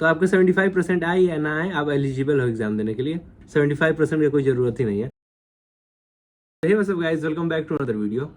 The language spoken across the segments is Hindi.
तो आपका 75% आए या ना आए, आप एलिजिबल हो एग्जाम देने के लिए। 75% की कोई जरूरत ही नहीं है। Hey what's up guys, welcome back to another video.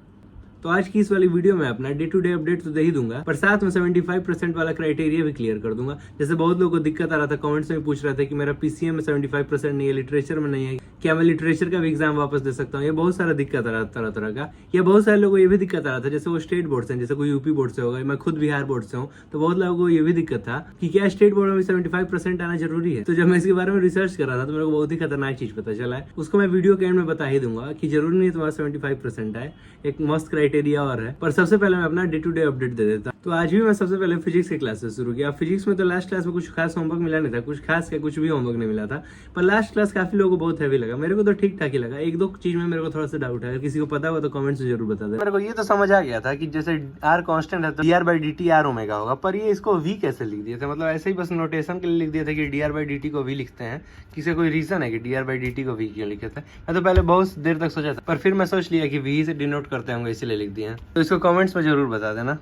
तो आज की इस वाली वीडियो में अपना डे टू डे अपडेट तो दे ही दूंगा, पर साथ में 75% वाला क्राइटेरिया भी क्लियर कर दूंगा। जैसे बहुत लोगों को दिक्कत आ रहा था, कमेंट्स में पूछ रहे थे कि मेरा पीसीएम में 75% नहीं है, लिटरेचर में नहीं है, क्या मैं लिटरेचर का भी एग्जाम वापस दे सकता हूँ। ये बहुत सारा दिक्कत आ रहा था तरह तरह का। या बहुत सारे लोगों को ये भी दिक्कत आ रहा था, जैसे वो स्टेट बोर्ड से, जैसे कोई यूपी बोर्ड से होगा, मैं खुद बिहार बोर्ड से हूँ, तो बहुत लोगों को ये भी दिक्कत था कि क्या स्टेट बोर्ड में 75% आना जरूरी है। तो जब मैं इसके बारे में रिसर्च कर रहा था तो मेरे को बहुत ही खतरनाक चीज पता चला है। उसको मैं वीडियो के एंड में बता ही दूंगा कि जरूरी नहीं तुम्हारा 75% आए, एक मस्त क्राइटेरिया और है। पर सबसे पहले मैं अपना डे टू डे अपडेट दे देता। तो आज भी मैं सबसे पहले फिजिक्स की क्लास से शुरू किया। फिजिक्स में तो लास्ट क्लास में कुछ खास होमवर्क मिला नहीं था, कुछ खास क्या कुछ भी होमवर्क नहीं मिला था, पर लास्ट क्लास काफी लोगों को बहुत हैवी लगा। मेरे को तो ठीक ठाक ही लगा। एक दो चीज में मेरे को थोड़ा सा डाउट है, अगर किसी को पता हो तो कमेंट से जरूर बता दे। मेरे को ये तो समझ आ गया था कि जैसे आर कांस्टेंट है तो dr/dt r ओमेगा होगा, पर ये इसको v कैसे लिख दिए थे? मतलब ऐसे ही बस नोटेशन के लिए लिख दिए थे कि dr/dt को v लिखते हैं। किसी कोई रीजन है कि dr/dt को v क्यों लिखे थे? मैं तो पहले बहुत देर तक सोचा था, पर फिर मैं सोच लिया कि v से डिनोट करते होंगे, इसीलिए लिख दिए हैं। तो इसको कमेंट्स में जरूर बता देना।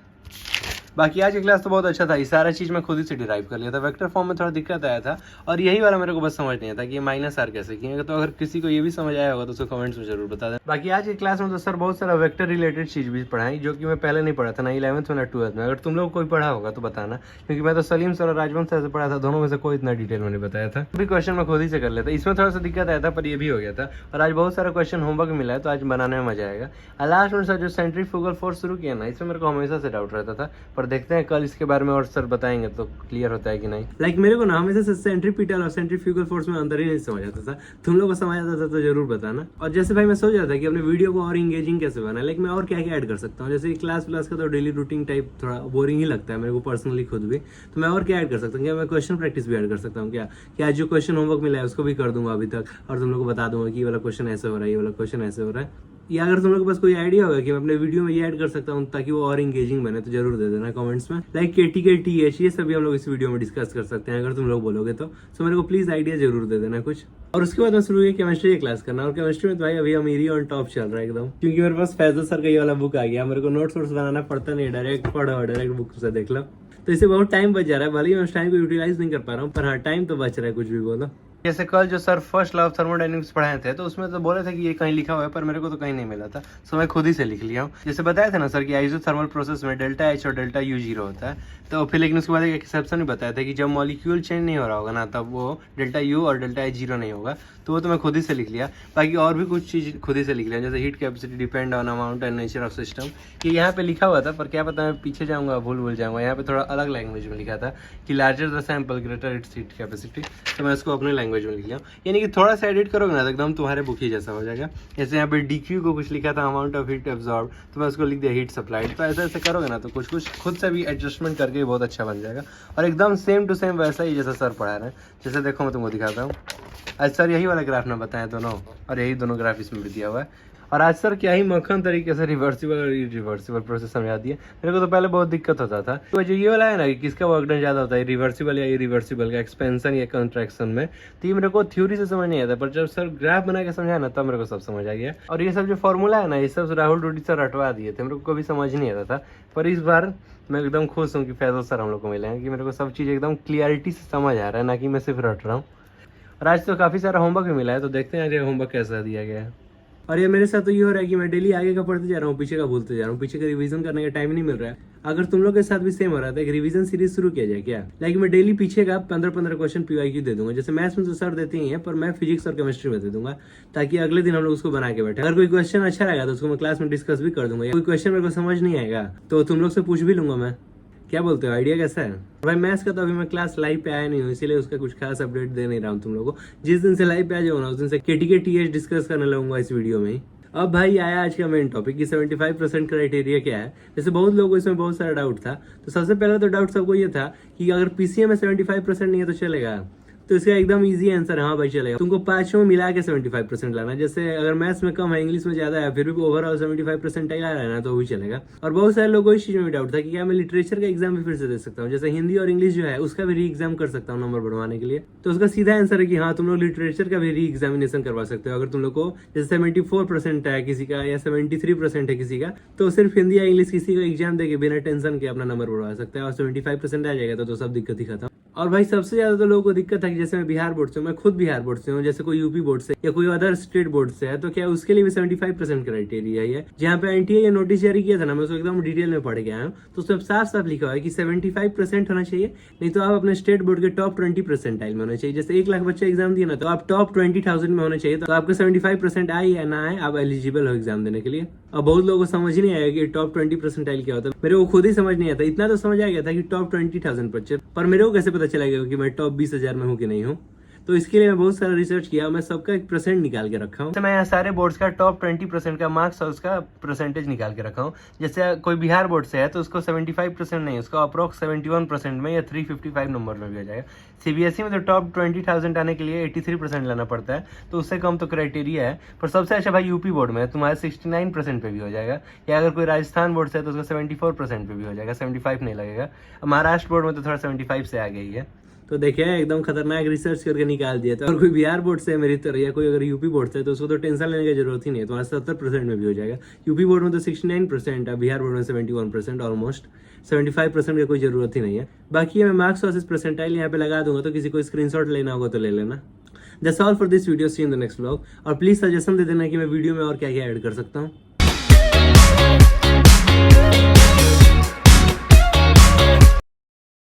बाकी आज की क्लास तो बहुत अच्छा था। ये सारा चीज मैं खुद ही से डिराइव कर लिया था। वेक्टर फॉर्म में थोड़ा दिक्कत आया था, और यही वाला मेरे को बस समझ नहीं आता कि ये माइनस आर कैसे किए। तो अगर किसी को ये भी समझ आया होगा तो उसको कमेंट्स में जरूर बता दें। बाकी आज की क्लास में तो सर बहुत सारा वेक्टर रिलेटेड चीज भी पढ़ाई, जो कि मैं पहले नहीं पढ़ा था, ना 11th में ना 12th में। अगर तुम लोग कोई पढ़ा होगा तो बताना, क्योंकि मैं तो सलीम सर और राजवंश सर से पढ़ा था, दोनों में से कोई इतना डिटेल में नहीं बताया था। अभी क्वेश्चन मैं खुद ही से कर लेता। इसमें थोड़ा सा दिक्कत आया था, पर ये भी हो गया था। और आज बहुत सारा क्वेश्चन होमवर्क मिला है, तो आज बनाने में मजा आएगा। लास्ट में सर जो सेंट्रीफ्यूगल फोर्स शुरू किया ना, इसमें मेरे को हमेशा से डाउट रहता था, पर देखते हैं कल के बारे में और सर बताएंगे तो क्लियर होता है कि नहीं। लाइक मेरे को ना हमेशा से सेंट्रीपिटल और सेंट्रीफ्यूगल फोर्स में अंदर ही नहीं समझ आता था। तुम लोग को समझ आता था तो जरूर बताना। और जैसे भाई मैं सोच रहा था कि अपने वीडियो को और इंगेजिंग कैसे बनाए, लाइक मैं और क्या क्या ऐड कर सकता हूँ। जैसे क्लास का तो डेली रूटीन टाइप थोड़ा बोरिंग ही लगता है मेरे को पर्सनली खुद भी। तो मैं और क्या ऐड कर सकता हूँ? क्या मैं क्वेश्चन प्रैक्टिस भी ऐड कर सकता हूँ? क्या जो क्वेश्चन होमवर्क मिला है उसको भी कर दूंगा अभी तक, और तुम लोग को बता दूंगा कि ये वाला क्वेश्चन ऐसे हो रहा है, ये वाला क्वेश्चन ऐसे हो रहा है। या अगर तुम लोग के पास कोई आइडिया होगा कि मैं अपने वीडियो में ये ऐड कर सकता हूँ ताकि वो और इंगेजिंग बने, तो जरूर दे देना कमेंट्स में। लाइक KT के TH ये सभी हम लोग इस वीडियो में डिस्कस कर सकते हैं अगर तुम लोग बोलोगे तो। सो मेरे को प्लीज आइडिया जरूर दे देना कुछ। और उसके बाद मैं शुरू किया केमिस्ट्री की क्लास करना। और केमिस्ट्री में तो भाई अभी अमीरी ऑन टॉप चल रहा है एकदम, क्योंकि मेरे पास फैजल सर का ये वाला बुक आ गया। मेरे को नोट्स वोट्स बनाना पड़ता नहीं, डायरेक्ट पढ़ो, डायरेक्ट बुक से देख लो। तो इससे बहुत टाइम बच जा रहा है। भले ही मैं उस टाइम को यूटिलाइज नहीं कर पा रहा हूँ, पर हाँ टाइम तो बच रहा है, कुछ भी बोलो। जैसे कल जो sir first law of thermodynamics पढ़ाए थे, तो उसमें तो बोले थे कि ये कहीं लिखा हुआ है, पर मेरे को तो कहीं नहीं मिला था, सो मैं खुद ही से लिख लिया हूँ। जैसे बताया था ना सर कि आइसोथर्मल प्रोसेस में डेल्टा H और डेल्टा U 0 होता है, तो फिर लेकिन उसके बाद एक एक्सेप्शन भी बताया था कि जब मॉलिक्यूल चेंज नहीं हो रहा होगा ना, तब वो डेल्टा U और डेल्टा H 0 नहीं होगा। तो वो तो मैं खुद ही से लिख लिया। बाकी और भी कुछ चीज खुद ही से लिख लिया, जैसे heat capacity depend on amount and nature of system. ये यहाँ पे लिखा हुआ था, पर क्या पता मैं पीछे जाऊंगा भूल जाऊंगा। यहाँ पे थोड़ा अलग लैंग्वेज में लिखा था कि larger the sample greater it's heat capacity, तो मैं उसको अपने लैंग्वेज में लिख लिया। यानी कि थोड़ा सा एडिट करोगे ना तो एकदम तुम्हारे बुक ही जैसा हो जाएगा। जैसे यहाँ पे DQ को कुछ लिखा था अमाउंट ऑफ हीट एब्जॉर्ब, तो मैं उसको लिख दिया हीट सप्लाइड। तो ऐसे ऐसे करोगे ना तो कुछ खुद से भी एडजस्टमेंट करके बहुत अच्छा बन जाएगा, और एकदम सेम टू सेम वैसा ही जैसा सर पढ़ा रहे हैं। जैसे देखो मैं तुमको दिखाता हूँ। आज सर यही वाला ग्राफ ना बताएं दोनों, और यही दोनों ग्राफ इसमें भी दिया हुआ है। और आज सर क्या ही मक्खन तरीके से रिवर्सिबल और इरिवर्सिबल प्रोसेस समझा दिया। मेरे को तो पहले बहुत दिक्कत होता था। तो जो ये वाला है ना कि किसका वर्क डन ज्यादा होता है, रिवर्सिबल या इरिवर्सिबल का, एक्सपेंशन या कंट्रैक्शन में, तो ये मेरे को थ्योरी से समझ नहीं आता, पर जब सर ग्राफ बना के समझाया ना तब मेरे को सब समझ आ गया। और ये सब जो फॉर्मूला है ना, ये सब राहुल डोडी सर रटवा दिए थे, मेरे को कभी समझ नहीं आता था। पर इस बार मैं एकदम खुश हूँ कि फैजल सर हम लोग को मिले हैं, कि मेरे को सब चीज़ एकदम क्लियरिटी से समझ आ रहा है, ना कि मैं सिर्फ रट रहा हूँ। और आज तो काफ़ी सारा होमवर्क भी मिला है, तो देखते हैं आज ये होमवर्क कैसा दिया गया है। और ये मेरे साथ तो ये हो रहा है कि मैं डेली आगे का पढ़ते जा रहा हूँ, पीछे का भूलते जा रहा हूँ, पीछे का रिवीजन करने का टाइम नहीं मिल रहा है। अगर तुम लोग के साथ भी सेम हो रहा था, एक रिवीजन सीरीज शुरू किया जाए क्या? लाइक मैं डेली पीछे का 15-15 क्वेश्चन PYQ दे दूंगा। जैसे मैथ्स में तो सर देते ही हैं, पर मैं फिजिक्स और केमिस्ट्री में दे दूंगा, ताकि अगले दिन हम लोग उसको बना के बैठे। अगर कोई क्वेश्चन अच्छा रहेगा तो उसको मैं क्लास में डिस्कस भी कर दूंगा। कोई क्वेश्चन मेरे को समझ नहीं आएगा तो तुम लोग से पूछ भी लूंगा मैं। क्या बोलते हो, आइडिया कैसा है? भाई मैथ्स का तो अभी मैं क्लास लाइव पे आया नहीं हूँ, इसीलिए उसका कुछ खास अपडेट दे नहीं रहा हूँ तुम लोगों को। जिस दिन से लाइव पे आ जाऊँ ना, उस दिन से KT के TH डिस्कस करने लगूंगा इस वीडियो में ही। अब भाई आया आज का मेन टॉपिक कि 75% क्राइटेरिया क्या है। जैसे बहुत लोगों को इसमें बहुत सारा डाउट था, तो सबसे पहले तो डाउट सबको ये था कि अगर PCM में 75% नहीं है तो चलेगा। तो इसका एकदम इजी आंसर है, हाँ भाई चलेगा। तुमको पांचों मिला के 75% लाना। जैसे अगर मैथ्स में कम है, इंग्लिश में ज्यादा है, फिर भी ओवरऑल 75% ला रहा है ना, तो भी चलेगा। और बहुत सारे लोगों को इस चीज में डाउट था कि क्या मैं लिटरेचर का एग्जाम भी फिर से दे सकता हूँ, जैसे हिंदी और इंग्लिश जो है उसका भी री एग्जाम कर सकता हूँ नंबर बढ़वाने के लिए। तो उसका सीधा आंसर है कि हाँ तुम लोग लिटरेचर का भी री एग्जामिनेशन करवा सकते हो। अगर तुम लोग को जैसे 74% है किसी का, या 73% है किसी का, तो सिर्फ हिंदी या इंग्लिश किसी का एग्जाम देके बिना टेंशन के अपना नंबर बढ़वा सकते हैं, और 75% आ जाएगा तो सब दिक्कत ही खत्म। और भाई सबसे ज्यादा तो लोगों को दिक्कत है कि जैसे मैं बिहार बोर्ड से हूँ, मैं खुद बिहार बोर्ड से हूँ, जैसे कोई यूपी बोर्ड से या कोई अदर स्टेट बोर्ड से है, तो क्या उसके लिए भी 75% क्राइटेरिया है। जहाँ पे एनटीए ये नोटिस जारी किया था ना, मैं उसको एकदम डिटेल में पढ़ के आया हूँ, तो उसमें साफ साफ लिखा हुआ है कि 75% होना चाहिए, नहीं तो आप अपने स्टेट बोर्ड के टॉप 20% में होना चाहिए। जैसे 1 लाख बच्चे एग्जाम दिए ना, तो आप टॉप 20,000 में होना चाहिए, तो आपका 75% आए या ना आए, आप एलिजिबल हो एग्जाम देने के लिए। अब बहुत लोगों को समझ नहीं आया कि टॉप 20% क्या होता है। मेरे को खुद ही समझ नहीं आता, इतना तो समझ आ गया था कि टॉप 20,000 बच्चे, पर मेरे को कैसे पता चला गया कि मैं टॉप 20,000 में हूँ कि नहीं हूँ। तो इसके लिए मैं बहुत सारा रिसर्च किया, मैं सबका एक परसेंट निकाल के रखा हूँ। मैं यहाँ सारे बोर्ड्स का टॉप 20% का मार्क्स और उसका परसेंटेज निकाल के रखा हूँ। जैसे कोई बिहार बोर्ड से है तो उसको 75% नहीं, उसको अप्रोक्स 71% में या 355 नंबर में भी आ जाएगा। सीबीएसई में तो टॉप 20,000 आने के लिए 83% लाना पड़ता है, तो उससे कम तो क्राइटेरिया है। पर सबसे अच्छा भाई यूपी बोर्ड में तुम्हारा 69% पे भी हो जाएगा, या अगर कोई राजस्थान बोर्ड से है तो उसका 74% पे भी हो जाएगा, 75 नहीं लगेगा। महाराष्ट्र बोर्ड में तो थोड़ा 75 से आ गई है। तो देखिए एकदम खतरनाक रिसर्च करके निकाल दिया था। और कोई बिहार बोर्ड से है मेरी तरह, या कोई अगर यूपी बोर्ड से है, तो उसको तो टेंशन लेने की जरूरत ही नहीं है, तुम्हारा 70% में भी हो जाएगा। यूपी बोर्ड में तो 69% है, बिहार बोर्ड में 71%, ऑलमोस्ट 75% की कोई जरूरत ही नहीं है। बाकी मैं मार्क्स वर्सेस परसेंटाइल यहाँ पे लगा दूंगा, तो किसी को स्क्रीनशॉट लेना होगा तो ले लेना। That's all for this video, see in the next vlog. और प्लीज सजेशन दे देना कि मैं वीडियो में और क्या क्या ऐड कर सकता हूँ।